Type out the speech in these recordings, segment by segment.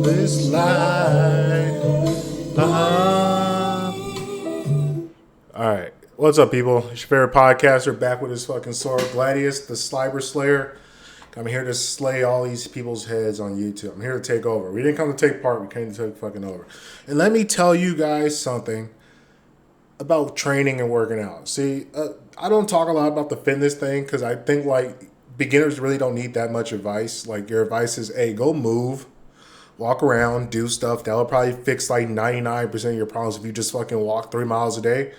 this life. All right. What's up, people? It's your favorite podcaster back with his fucking sword, Gladius, the Sliber Slayer. I'm here to slay all these people's heads on YouTube. I'm here to take over. We didn't come to take part. We came to take fucking over. And let me tell you guys something about training and working out. See, I don't talk a lot about the fitness thing because I think like beginners really don't need that much advice. Like your advice is, hey, go move, walk around, do stuff. That'll probably fix like 99% of your problems if you just fucking walk 3 miles a day.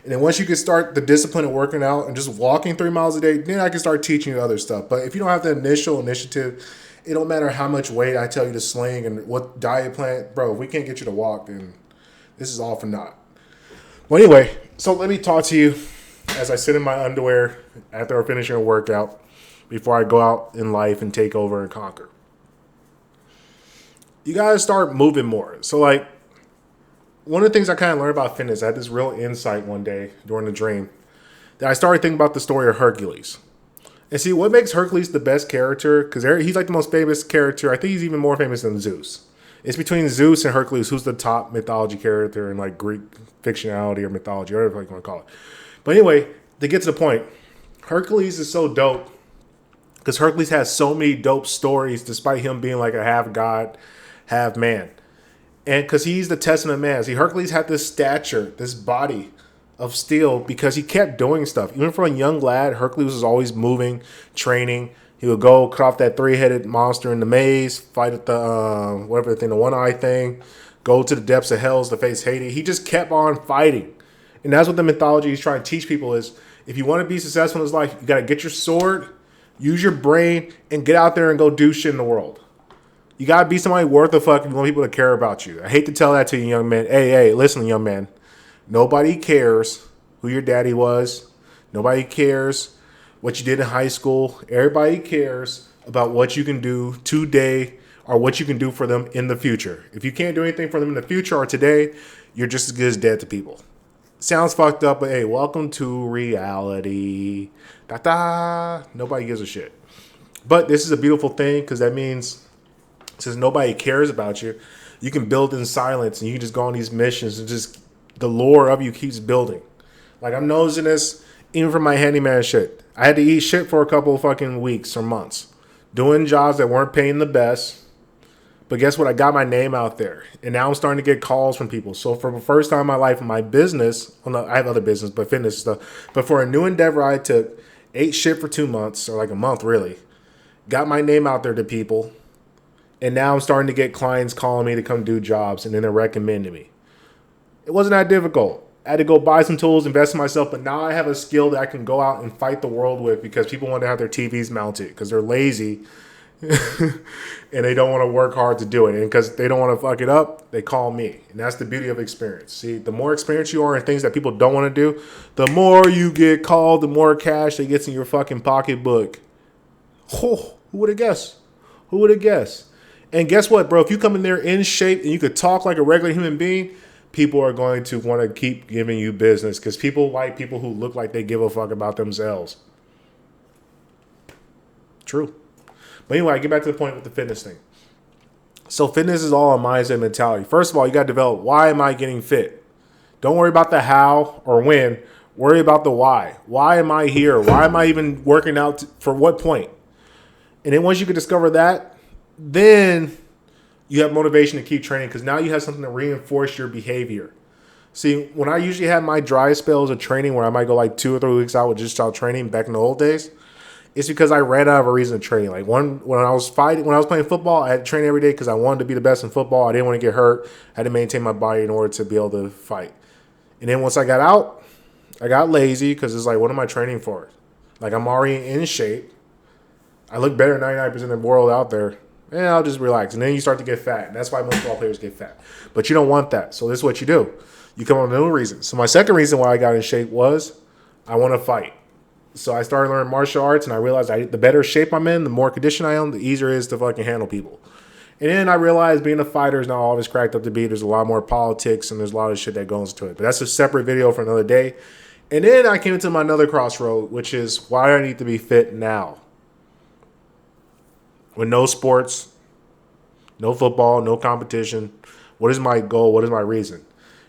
And then once you can start the discipline of working out and just walking 3 miles a day, then I can start teaching you other stuff. But if you don't have the initial initiative, it don't matter how much weight I tell you to sling and what diet plan, bro. If we can't get you to walk, then this is all for naught. Well, anyway, so let me talk to you as I sit in my underwear after finishing a workout before I go out in life and take over and conquer. You gotta start moving more. So like, one of the things I kind of learned about fitness, I had this real insight one day during a dream that I started thinking about the story of Hercules. And see, what makes Hercules the best character, because he's like the most famous character. I think he's even more famous than Zeus. It's between Zeus and Hercules, who's the top mythology character in like Greek fictionality or mythology, whatever you want to call it. But anyway, to get to the point, Hercules is so dope because Hercules has so many dope stories despite him being like a half god, half man. And because he's the testament of man. See, Hercules had this stature, this body of steel because he kept doing stuff. Even from a young lad, Hercules was always moving, training. He would go cut off that 3-headed monster in the maze, fight at the, whatever the thing, the one-eye thing, go to the depths of hells to face Hades. He just kept on fighting. And that's what the mythology is trying to teach people is if you want to be successful in this life, you got to get your sword, use your brain, and get out there and go do shit in the world. You gotta be somebody worth a fuck if you want people to care about you. I hate to tell that to you, young man. Hey, listen, young man. Nobody cares who your daddy was. Nobody cares what you did in high school. Everybody cares about what you can do today or what you can do for them in the future. If you can't do anything for them in the future or today, you're just as good as dead to people. Sounds fucked up, but hey, welcome to reality. Da-da. Nobody gives a shit. But this is a beautiful thing because that means since nobody cares about you, you can build in silence and you can just go on these missions and just the lore of you keeps building. Like I'm nosing this even for my handyman shit. I had to eat shit for a couple of fucking weeks or months doing jobs that weren't paying the best. But guess what? I got my name out there and now I'm starting to get calls from people. So for the first time in my life in my business, well, no, I have other business, but fitness stuff. But for a new endeavor, I took, ate shit for 2 months or like a month really. Got my name out there to people. And now I'm starting to get clients calling me to come do jobs, and then they're recommending me. It wasn't that difficult. I had to go buy some tools, invest in myself, but now I have a skill that I can go out and fight the world with because people want to have their TVs mounted because they're lazy and they don't want to work hard to do it. And because they don't want to fuck it up, they call me. And that's the beauty of experience. See, the more experienced you are in things that people don't want to do, the more you get called, the more cash that gets in your fucking pocketbook. Oh, who would have guessed? Who would have guessed? And guess what, bro? If you come in there in shape and you could talk like a regular human being, people are going to want to keep giving you business because people like people who look like they give a fuck about themselves. True. But anyway, I get back to the point with the fitness thing. So fitness is all a mindset mentality. First of all, you got to develop why am I getting fit? Don't worry about the how or when. Worry about the why. Why am I here? Why am I even working out? For what point? And then once you can discover that, then you have motivation to keep training because now you have something to reinforce your behavior. See, when I usually have my dry spells of training where I might go like 2 or 3 weeks out with just out training back in the old days, it's because I ran out of a reason to train. Like when I was playing football, I had to train every day because I wanted to be the best in football. I didn't want to get hurt. I had to maintain my body in order to be able to fight. And then once I got out, I got lazy because it's like, what am I training for? Like I'm already in shape. I look better than 99% of the world out there. And I'll just relax. And then you start to get fat. And that's why most football players get fat. But you don't want that. So this is what you do. You come up with a new reason. So my second reason why I got in shape was I want to fight. So I started learning martial arts and I realized the better shape I'm in, the more conditioned I am, the easier it is to fucking handle people. And then I realized being a fighter is not all it's cracked up to be. There's a lot more politics and there's a lot of shit that goes into it. But that's a separate video for another day. And then I came into my another crossroad, which is why I need to be fit now. With no sports, No football, no competition. What is my goal? What is my reason?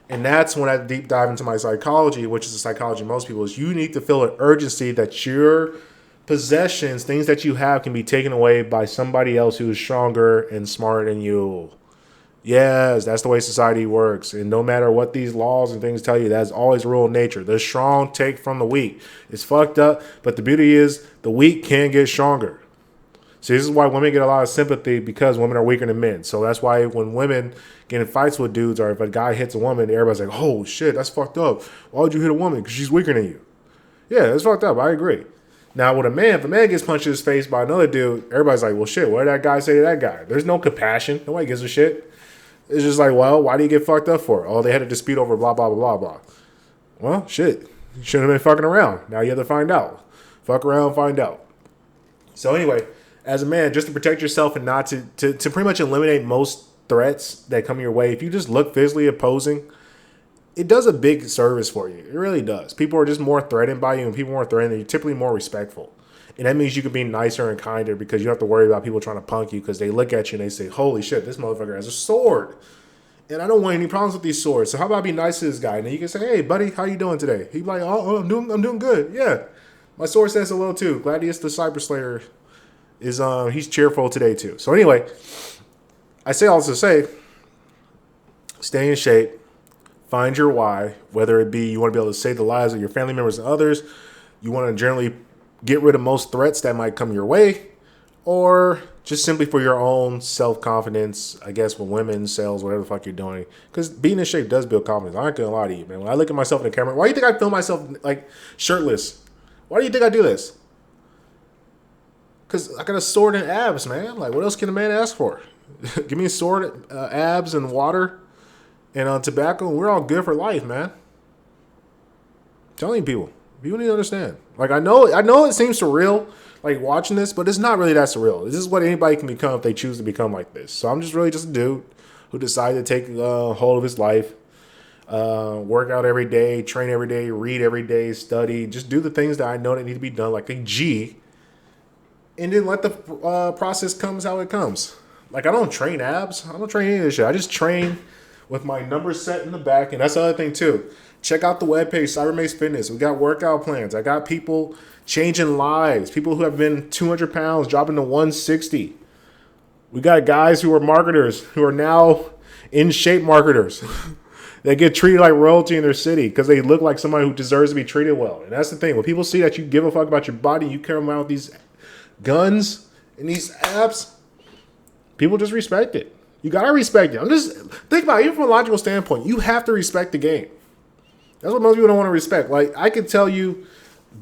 And that's when I deep dive into my psychology, which is the psychology of most people, is you need to feel an urgency that your possessions, things that you have, can be taken away by somebody else who is stronger and smarter than you. Yes, that's the way society works. And no matter what these laws and things tell you, that's always rule of nature. The strong take from the weak. It's fucked up, but the beauty is the weak can get stronger. See, this is why women get a lot of sympathy, because women are weaker than men. So that's why when women get in fights with dudes, or if a guy hits a woman, everybody's like, oh shit, that's fucked up. Why would you hit a woman? Because she's weaker than you. Yeah, that's fucked up. I agree. Now, with a man, if a man gets punched in his face by another dude, everybody's like, well, shit, what did that guy say to that guy? There's no compassion. Nobody gives a shit. It's just like, well, why do you get fucked up for? Oh, they had a dispute over blah, blah, blah, blah, blah. Well, shit. You shouldn't have been fucking around. Now you have to find out. Fuck around, find out. So anyway, as a man, just to protect yourself and not to pretty much eliminate most threats that come your way, if you just look physically opposing, it does a big service for you. It really does. People are just more threatened by you, and people are more threatened, you're typically more respectful. And that means you can be nicer and kinder, because you don't have to worry about people trying to punk you, because they look at you and they say, holy shit, this motherfucker has a sword. And I don't want any problems with these swords. So how about I be nice to this guy? And then you can say, hey, buddy, how you doing today? He'd be like, oh, I'm doing good. Yeah. My sword says a little too. Gladius the Cyber Slayer is he's cheerful today too. So anyway, I say all this to say, stay in shape, find your why, whether it be you want to be able to save the lives of your family members and others, you want to generally get rid of most threats that might come your way, or just simply for your own self-confidence, I guess, with women, sales, whatever the fuck you're doing. Because being in shape does build confidence. I ain't gonna lie to you, man. When I look at myself in the camera, why do you think I film myself like shirtless? Why do you think I do this? Because I got a sword and abs, man. Like, what else can a man ask for? Give me a sword, abs, and water, and tobacco, and we're all good for life, man. I'm telling people need to understand. Like, I know it seems surreal, like watching this, but it's not really that surreal. This is what anybody can become if they choose to become like this. So I'm just really just a dude who decided to take hold of his life, work out every day, train every day, read every day, study, just do the things that I know that need to be done, like a G, and then let the process comes how it comes. Like, I don't train abs. I don't train any of this shit. I just train with my numbers set in the back, and that's the other thing too. Check out the webpage, Cybermace Fitness. We got workout plans. I got people changing lives. People who have been 200 pounds dropping to 160. We got guys who are marketers who are now in shape marketers. They get treated like royalty in their city because they look like somebody who deserves to be treated well. And that's the thing. When people see that you give a fuck about your body, you care about these guns and these apps, people just respect it. You gotta respect it. I'm just think about it, even from a logical standpoint, you have to respect the game. That's what most people don't want to respect. Like, I could tell you,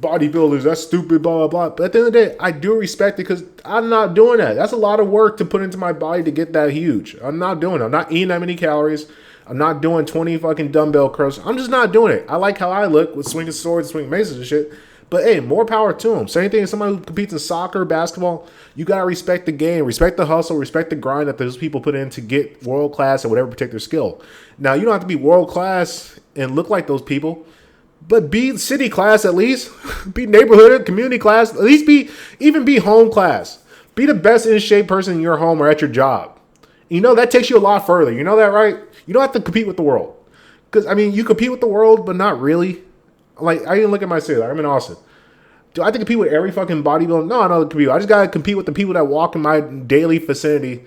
bodybuilders, that's stupid, blah, blah, blah. But at the end of the day, I do respect it because I'm not doing that. That's a lot of work to put into my body to get that huge. I'm not doing it. I'm not eating that many calories. I'm not doing 20 fucking dumbbell curls. I'm just not doing it. I like how I look with swinging swords, swinging maces and shit. But hey, more power to them. Same thing as somebody who competes in soccer, basketball. You gotta respect the game, respect the hustle, respect the grind that those people put in to get world class at whatever particular skill. Now, you don't have to be world class and look like those people, but be city class at least. Be neighborhood, community class. At least be home class. Be the best in shape person in your home or at your job. You know, that takes you a lot further. You know that, right? You don't have to compete with the world. Because, I mean, you compete with the world, but not really. Like, I didn't look at my city. Like, I'm in Austin. Do I have to compete with every fucking bodybuilder? No, I don't compete. I just got to compete with the people that walk in my daily vicinity.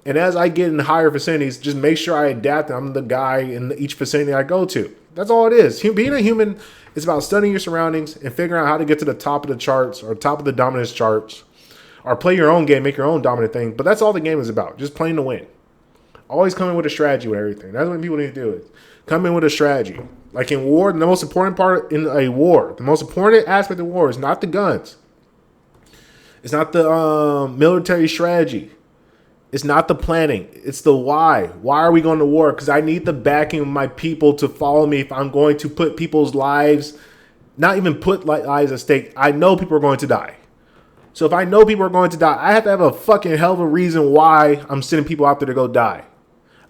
And as I get in higher vicinities, just make sure I adapt. I'm the guy in each vicinity I go to. That's all it is. Being a human is about studying your surroundings and figuring out how to get to the top of the charts or top of the dominance charts. Or play your own game, make your own dominant thing. But that's all the game is about. Just playing to win. Always come in with a strategy with everything. That's what people need to do is come in with a strategy. Like in war, the most important part in a war, the most important aspect of war is not the guns. It's not the military strategy. It's not the planning. It's the why. Why are we going to war? Because I need the backing of my people to follow me if I'm going to put people's lives, not even put lives at stake. I know people are going to die. So if I know people are going to die, I have to have a fucking hell of a reason why I'm sending people out there to go die.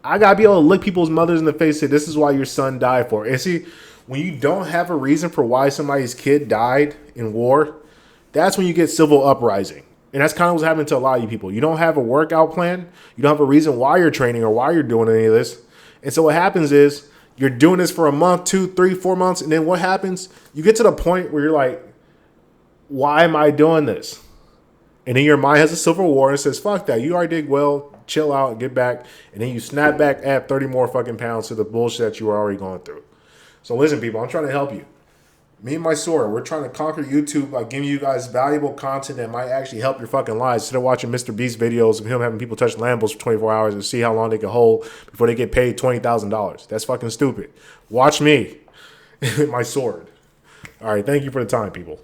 I got to be able to look people's mothers in the face and say, this is why your son died for. And see, when you don't have a reason for why somebody's kid died in war, that's when you get civil uprising. And that's kind of what's happening to a lot of you people. You don't have a workout plan. You don't have a reason why you're training or why you're doing any of this. And so what happens is you're doing this for a month, 2, 3, 4 months. And then what happens? You get to the point where you're like, why am I doing this? And then your mind has a civil war and says, fuck that. You already did well. Chill out, get back. And then you snap back, add 30 more fucking pounds to the bullshit that you were already going through. So listen, people, I'm trying to help you. Me and my sword, we're trying to conquer YouTube by giving you guys valuable content that might actually help your fucking lives. Instead of watching Mr. Beast videos of him having people touch Lambos for 24 hours and see how long they can hold before they get paid $20,000. That's fucking stupid. Watch me, my sword. All right, thank you for the time, people.